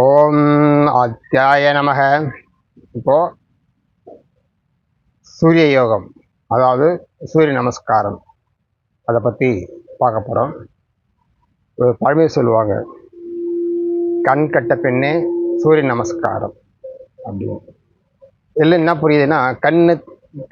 ஓம் அத்தியாய நமக. இப்போ சூரிய யோகம், அதாவது சூரிய நமஸ்காரம், அதை பற்றி பார்க்க போகிறோம். ஒரு பழமொழி சொல்லுவாங்க, கண் கட்ட பெண்ணே சூரிய நமஸ்காரம் அப்படின்னு. இதில் என்ன புரியுதுன்னா, கண்ணு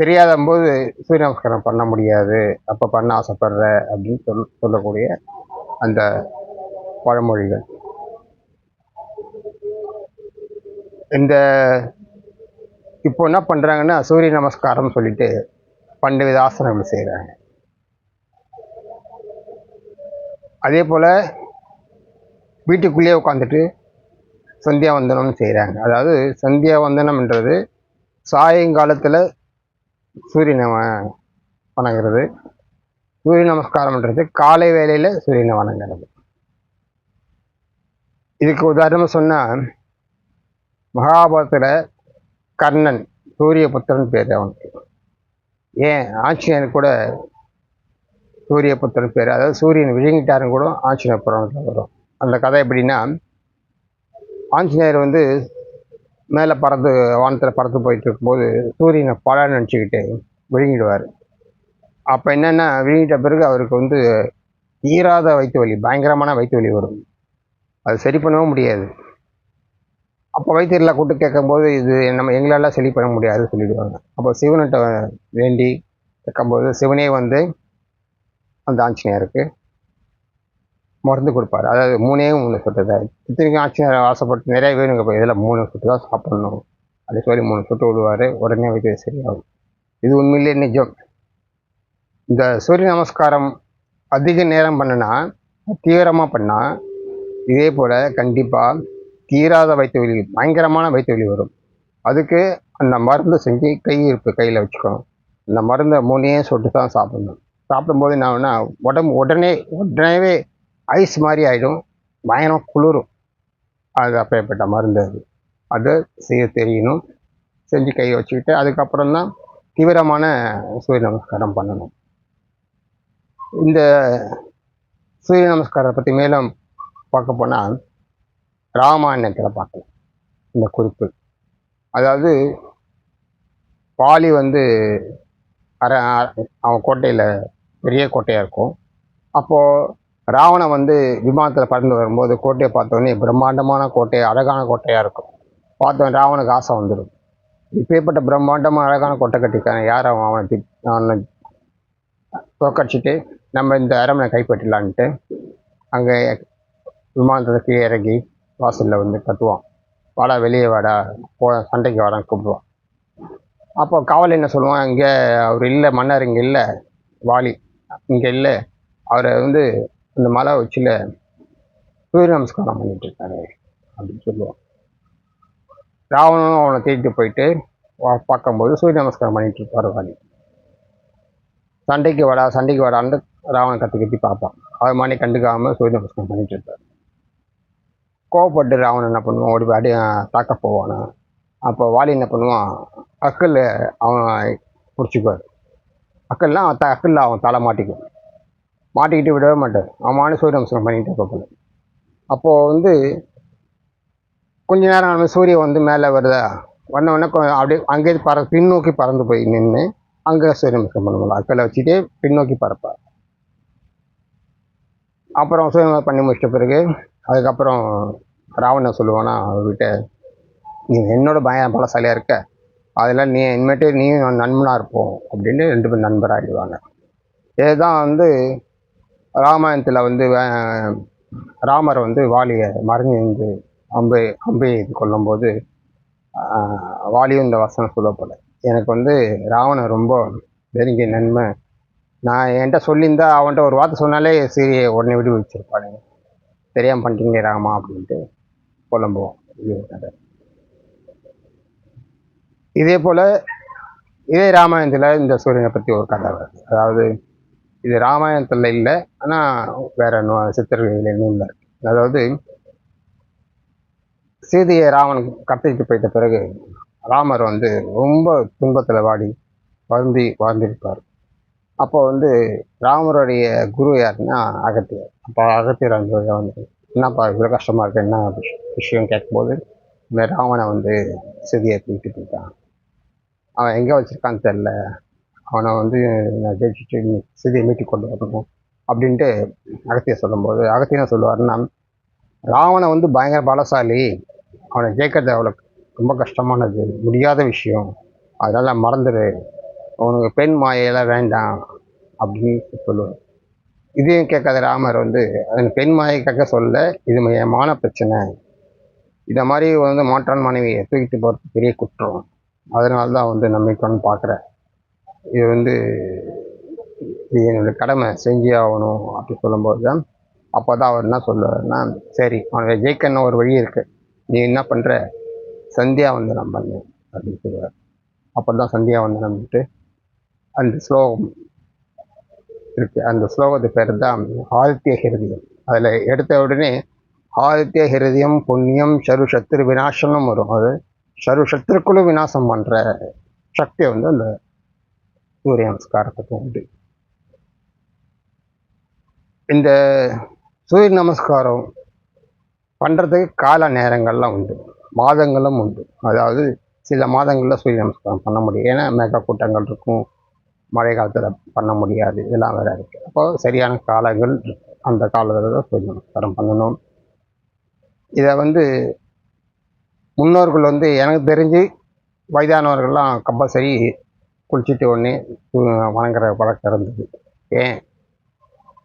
தெரியாத போது சூரிய நமஸ்காரம் பண்ண முடியாது, அப்போ பண்ண ஆசைப்படுற அப்படின்னு சொல்லக்கூடிய அந்த பழமொழிகள். இந்த இப்போ என்ன பண்ணுறாங்கன்னா, சூரிய நமஸ்காரம் சொல்லிட்டு பல்வேறு ஆசனங்கள் செய்கிறாங்க. அதே போல் வீட்டுக்குள்ளேயே உட்காந்துட்டு சந்தியா வந்தனம்னு செய்கிறாங்க. அதாவது சந்தியா வந்தனம்ன்றது சாயங்காலத்தில் சூரியனை வணங்குறது, சூரிய நமஸ்காரம்ன்றது காலை வேளையில் சூரியனை வணங்குறது. இதுக்கு உதாரணமாக சொன்னால், மகாபாரதத்தில் கர்ணன் சூரிய புத்திரன் பேர் அவனுக்கு. ஏன் ஆஞ்சநேயர் கூட சூரிய புத்திரன் பேர், அதாவது சூரியன் விழுங்கிட்டாருன்னு கூட ஆஞ்சநேயர் புராணத்தில் வரும். அந்த கதை எப்படின்னா, ஆஞ்சநேயர் மேலே பறந்து வானத்தில் பறந்து போயிட்டு இருக்கும்போது சூரியனை பழம் நினச்சிக்கிட்டு விழுங்கிடுவார். அப்போ என்னென்னா, விழுங்கிட்ட பிறகு அவருக்கு தீராத வயிற்று வலி, பயங்கரமான வயிற்று வலி வரும். அது சரி பண்ணவும் முடியாது. அப்போ வைத்தியர்லாம் கூப்பிட்டு கேட்கும்போது, இது எங்களால் சரி பண்ண முடியாதுன்னு சொல்லிடுவாங்க. அப்போ சிவன்கிட்ட வேண்டி கேட்கும்போது சிவனே அந்த ஆஞ்சநேயருக்கு மருந்து கொடுப்பாரு. அதாவது 3 சொட்டு. இத்தனைக்கும் ஆஞ்சநேயர் ஆசைப்பட்டு நிறைய வேணுங்க, இப்போ இதில் 3 சொட்டு தான் சாப்பிடணும் அப்படி சொல்லி 3 சொட்டு விடுவார். உடனே வைத்து சரியாகும். இது உண்மையிலே நிஜம். இந்த சூரிய நமஸ்காரம் அதிக நேரம் பண்ணினா, தீவிரமாக பண்ணால், இதே போல் கண்டிப்பாக தீராத வயிற்று வலி, பயங்கரமான வயிற்று வலி வரும். அதுக்கு அந்த மருந்து செஞ்சு கையில் வச்சுக்கணும். அந்த மருந்தை 3 சொட்டு தான் சாப்பிடணும். சாப்பிடும்போது என்ன உடம்பு உடனேவே ஐஸ் மாதிரி ஆகிடும், பயங்கரம் குளிரும். அது அப்பேற்பட்ட மருந்து அதை செய்ய தெரியணும். செஞ்சு கையை வச்சுக்கிட்டு அதுக்கப்புறம் தான் தீவிரமான சூரிய நமஸ்காரம் பண்ணணும். இந்த சூரிய நமஸ்காரத்தை பற்றி மேலும் பார்க்க போனால், ராமாயணத்தில் பார்க்கலாம் இந்த குறிப்பு. அதாவது வாலி அவன் கோட்டையில் பெரிய கோட்டையாக இருக்கும். அப்போது ராவணன் விமானத்தில் பறந்து வரும்போது கோட்டையை பார்த்தோன்னே பிரம்மாண்டமான கோட்டை, அழகான கோட்டையாக இருக்கும். பார்த்தவன் ராவனுக்கு ஆசை வந்துடும், இப்பேற்பட்ட பிரம்மாண்டமான அழகான கோட்டை கட்டிக்கான யார் அவனை தோக்கடிச்சிட்டு நம்ம இந்த அரமனை கைப்பற்றலான்ட்டு அங்கே விமானத்தில் கீழே இறங்கி வாசலில் கத்துவான், வாடா வெளியே வாடா, சண்டைக்கு வாடான்னு கூப்பிடுவான். அப்போ காவல் என்ன சொல்லுவான், இங்கே அவர் இல்லை, மன்னர் இங்கே இல்லை, வாலி இங்கே இல்லை, அவரை அந்த மலை உச்சியில் சூரிய நமஸ்காரம் பண்ணிட்டு இருக்காரு அப்படின்னு சொல்லுவான். ராவணனும் அவனை தேடிட்டு போயிட்டு பார்க்கும்போது சூரிய நமஸ்காரம் பண்ணிட்டு இருப்பார் வாலி. சண்டைக்கு வாடான்னு ராவணன் கத்தி பார்ப்பான். அவர் மாதிரி கண்டுக்காமல் சூரிய நமஸ்காரம் பண்ணிட்டு இருப்பார். கோவப்பட்டு ராவணன் என்ன பண்ணுவான், ஓடி அடி தாக்க போவானா. அப்போ வாலி என்ன பண்ணுவான், அக்கல் அவன் பிடிச்சிக்குவார். அக்கல்ல அவன் தலை மாட்டிக்கிட்டு விடவே மாட்டார். அவன் சூரிய நமஸ்காரம் பண்ணிட்டு இருப்ப. அப்போது கொஞ்ச நேரம் சூரியன் மேலே வருதா, வந்தவொடனே அப்படியே அங்கேயே பின்னோக்கி பறந்து போய் நின்று அங்கே சூரிய நமஸ்காரம் பண்ணுவாங்க. அக்கலை வச்சுட்டு பின்னோக்கி பறப்பார். அப்புறம் சூரிய நமஸ்காரம் பண்ணி முடிச்சிட்ட பிறகு அதுக்கப்புறம் ராவணன் சொல்லுவானா அவர்கிட்ட, நீ என்னோட பலசாலியாக இருக்க, அதெல்லாம் இனிமேட்டு நீயும் நண்பனாக இருப்போம் அப்படின்னு 2 பேரும் நண்பராகிடுவாங்க. இதுதான் ராமாயணத்தில் ராமர் வாலியை மறைஞ்சு அம்பை கொல்லும்போது வாலியும் இந்த வசனம் சொல்லப்போல, எனக்கு ராவணன் ரொம்ப நெருங்கிய நன்மை, நான் என்கிட்ட சொல்லியிருந்தா அவன்கிட்ட ஒரு வார்த்தை சொன்னாலே சரி உடனே விடு வச்சிருப்பானுங்க, தெரியாமல் பண்ணிட்டீங்க ராமா அப்படின்ட்டு புலம்புவோம். இதே போல் இதே ராமாயணத்தில் இந்த சூரியனை பற்றி ஒரு கதை வருது. அதாவது இது ராமாயணத்தில் இல்லை, ஆனால் வேற சித்தர்கள் நூலில் இருக்கு. அதாவது சீதையை ராவணன் கடத்திட்டு போயிட்ட பிறகு ராமர் ரொம்ப துன்பத்தில் வாழ்ந்திருப்பார். அப்போ ராமருடைய குரு யாருன்னா அகத்தியர். அப்போ அகத்தியர் என்னப்பா இவ்வளோ கஷ்டமாக இருக்கு, என்ன விஷயம் கேட்கும்போது, இந்த ராவனை வந்து சிதியை தூக்கிட்டு போயிட்டான், அவன் எங்கே வச்சுருக்கான்னு தெரில, அவனை வந்து நான் ஜெயிச்சுட்டு சிதியை மீட்டி கொண்டு வரணும் அப்படின்ட்டு அகத்தியர் சொல்லும்போது, அகத்தியர் என்ன சொல்லுவாருன்னா, ராவணன் வந்து பயங்கர பலசாலி, அவனை ஜெயிக்கிறது அவ்வளோ ரொம்ப கஷ்டமானது, முடியாத விஷயம், அதனால் மறந்துடு, உனக்கு பெண் மாயையெல்லாம் வேண்டாம் அப்படின்னு சொல்லுவார். இதையும் கேட்காத ராமர் வந்து அதன் பெண் மாயை கேட்க சொல்ல, இது என் மான பிரச்சனை, இதை மாதிரி வந்து மாற்றான் மனைவியை தூக்கிட்டு போகிறது பெரிய குற்றம், அதனால தான் வந்து நம்ம இப்போ பார்க்குறேன், இது வந்து இது என்னோட கடமை செஞ்சே ஆகணும் அப்படி சொல்லும்போது தான் அப்போ தான் அவர் என்ன சொல்லுவார்னா, சரி அவனை ஜெயிக்கணும் ஒரு வழி இருக்குது, நீ என்ன பண்ணுற, சந்தியாவந்தனம் பண்ணு அப்படின்னு சொல்லுவார். அப்போ தான் சந்தியாவந்தனம் பண்ணிட்டு அந்த ஸ்லோகம் இருக்கு, அந்த ஸ்லோகத்து பேர் தான் ஆதித்ய ஹிருதயம். அதில் எடுத்த உடனே ஆதித்ய ஹிருதயம் புண்ணியம் சரு சத்ரு விநாசனம் வரும். அது சரு சத்ருக்குழு விநாசம் பண்ணுற சக்தி வந்து அந்த சூரிய நமஸ்காரத்துக்கு உண்டு. இந்த சூரிய நமஸ்காரம் பண்ணுறதுக்கு கால நேரங்கள்லாம் உண்டு, மாதங்களும் உண்டு. அதாவது சில மாதங்களில் சூரிய நமஸ்காரம் பண்ண முடியும், ஏன்னா மேக கூட்டங்கள் இருக்கும், மழை காலத்தில் பண்ண முடியாது, இதெல்லாம் வேற இருக்குது. அப்போ சரியான காலங்கள் அந்த காலத்தில் தான் சூரிய நமஸ்காரம் பண்ணணும். இதை வந்து முன்னோர்கள் வந்து எனக்கு தெரிஞ்சு வயதானவர்கள்லாம் கம்பல்சரி குளிச்சுட்டு உடனே வணங்குற பழக்கம் இருந்தது. ஏன்,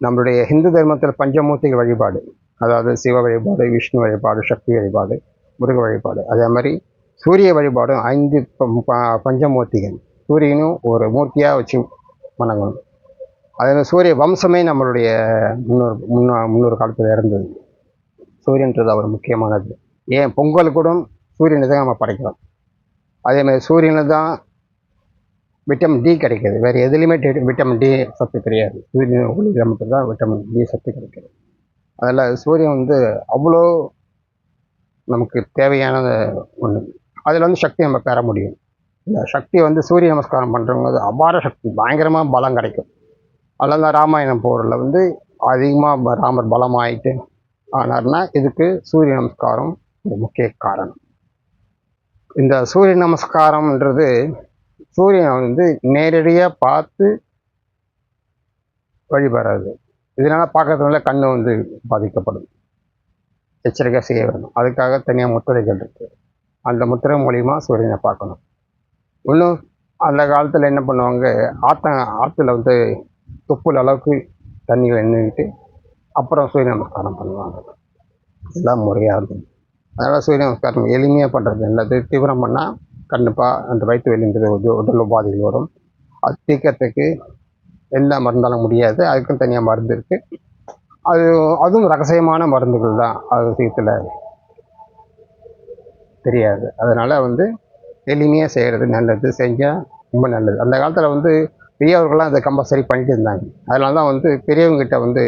நம்மளுடைய ஹிந்து தர்மத்தில் பஞ்சமூர்த்திகள் வழிபாடு, அதாவது சிவ வழிபாடு, விஷ்ணு வழிபாடு, சக்தி வழிபாடு, முருக வழிபாடு, அதே மாதிரி சூரிய வழிபாடும் 5 பஞ்சமூர்த்திகள், சூரியனும் ஒரு மூர்த்தியாக வச்சு வணங்கணும். அதே மாதிரி சூரிய வம்சமே நம்மளுடைய முன்னோர் காலத்தில் இருந்தது. சூரியன்றது அவர் முக்கியமானது. ஏன் பொங்கல் கூட சூரியனை தான் நம்ம படைக்கிறோம். அதே மாதிரி சூரியனில் தான் விட்டமின் டி கிடைக்கிது, வேறு எதுலேயுமே விட்டமின் டி சத்து கிடையாது, சூரியன் ஒளியில் மட்டும்தான் விட்டமின் டி சத்து கிடைக்கிது. அதில் சூரியன் வந்து அவ்வளோ நமக்கு தேவையான ஒன்று, அதில் வந்து சக்தி நம்ம பெற முடியும். இந்த சக்தி வந்து சூரிய நமஸ்காரம் பண்ணுறவங்க அபார சக்தி, பயங்கரமாக பலம் கிடைக்கும். அதில் தான் ராமாயணம் போரில் வந்து அதிகமாக ராமர் பலமாயிட்டு ஆனார்னா இதுக்கு சூரிய நமஸ்காரம் ஒரு முக்கிய காரணம். இந்த சூரிய நமஸ்காரம்ன்றது சூரியனை வந்து நேரடியாக பார்த்து வழிபடாது, இதனால் பார்க்கறதுனால கண்ணு வந்து பாதிக்கப்படும், எச்சரிக்கை செய்ய வேணும். அதுக்காக தனியாக முத்திரைகள் இருக்குது, அந்த முத்திரை மூலிமா சூரியனை பார்க்கணும். இன்னும் அந்த காலத்தில் என்ன பண்ணுவாங்க, ஆற்றுல வந்து தொப்புள் அளவுக்கு தண்ணிகளை நின்றுக்கிட்டு அப்புறம் சூரிய நமஸ்காரம் பண்ணுவாங்க, இதெல்லாம் முறையாக இருக்கும். அதனால் சூரிய நமஸ்காரம் எளிமையாக பண்ணுறது நல்லது. தீவிரம் பண்ணால் கண்டிப்பாக அந்த வயிற்று வலின்றது உடல் உபாதைகள் வரும். அது தீர்க்கறதுக்கு எந்த மருந்தாலும் முடியாது, அதுக்கும் தனியாக மருந்து இருக்குது. அதுவும் ரகசியமான மருந்துகள் தான், அது விஷயத்தில் தெரியாது. அதனால் வந்து எளிமையாக செய்கிறது நல்லது, செஞ்சால் ரொம்ப நல்லது. அந்த காலத்தில் வந்து பெரியவர்கள்லாம் அதை கம்பல்சரி பண்ணிட்டு இருந்தாங்க. அதனால தான் வந்து பெரியவங்ககிட்ட வந்து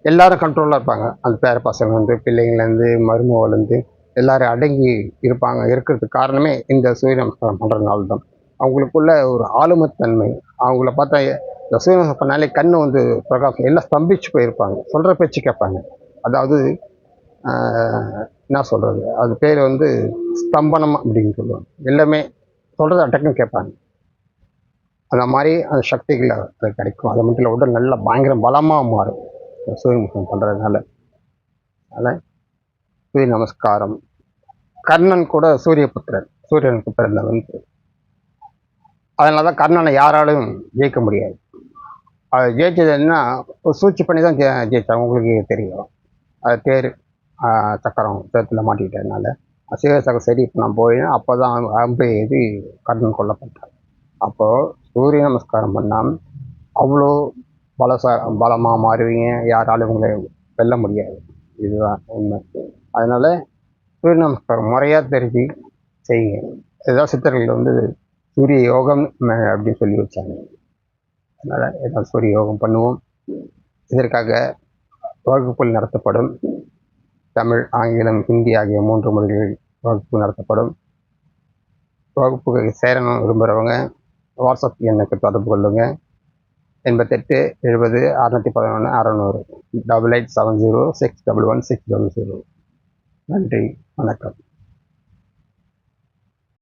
எல்லாரும் கண்ட்ரோலாக இருப்பாங்க. அந்த பேர பசங்க வந்து பிள்ளைங்கள்லேருந்து மருமகள்லேருந்து எல்லாரும் அடங்கி இருப்பாங்க. இருக்கிறதுக்கு காரணமே இந்த சூரிய நமஸ்காரம் பண்ணுறதுனால தான். அவங்களுக்குள்ள ஒரு ஆளுமைத்தன்மை, அவங்கள பார்த்தா இந்த சூரிய நமஸ்காரம் பண்ணாலே கண்ணு வந்து பிரகாசம், எல்லாம் ஸ்தம்பிச்சு போயிருப்பாங்க, சொல்கிற பேச்சு கேட்பாங்க. அதாவது என்ன சொல்கிறது, அது பேர் வந்து ஸ்தம்பனம் அப்படின்னு சொல்லுவாங்க. எல்லாமே சொல்கிறத டக்குன்னு கேட்பாங்க. அந்த மாதிரி அந்த சக்திகள் அது கிடைக்கும். அது மட்டும் இல்லை, உடல் நல்லா பயங்கர பலமாக மாறும் சூரிய நமஸ்காரம் பண்ணுறதுனால. அதனால் சூரிய நமஸ்காரம். கர்ணன் கூட சூரியபுத்திரன், சூரியனுக்கு பிறந்தவன். அதனால தான் கர்ணனை யாராலும் ஜெயிக்க முடியாது. அது ஜெயிச்சது என்ன, ஒரு சூழ்ச்சி பண்ணி தான் ஜெயித்தாங்க, உங்களுக்கு தெரியும். அது தேர் சக்கரம் சேத்துல மாட்டிக்கிட்டதுனால சீவசக சரி நான் போயினேன். அப்போ தான் அம்பை எழுதி கர்ணன் கொல்லப்பட்டார். அப்போது சூரிய நமஸ்காரம் பண்ணால் அவ்வளோ பலமாக மாறுவீங்க, யாராலும் உங்களை வெல்ல முடியாது, இதுதான் உண்மை. அதனால் சூரிய நமஸ்காரம் முறையாக தெரிஞ்சு செய்யுங்க. இதுதான் சித்தர்கள் வந்து சூரிய யோகம் அப்படின்னு சொல்லி வச்சாங்க. அதனால் ஏதாவது சூரிய யோகம் பண்ணுவோம். இதற்காக வகுப்புகள் நடத்தப்படும். தமிழ், ஆங்கிலம், ஹிந்தி ஆகிய 3 மொழிகளில் வகுப்பு நடத்தப்படும். வகுப்புகள் சேரணும் விரும்புகிறவங்க வாட்ஸ்அப் எண்ணுக்கு தொடர்பு கொள்ளுங்கள். 88 70 611 600 8870 611 600. நன்றி, வணக்கம்.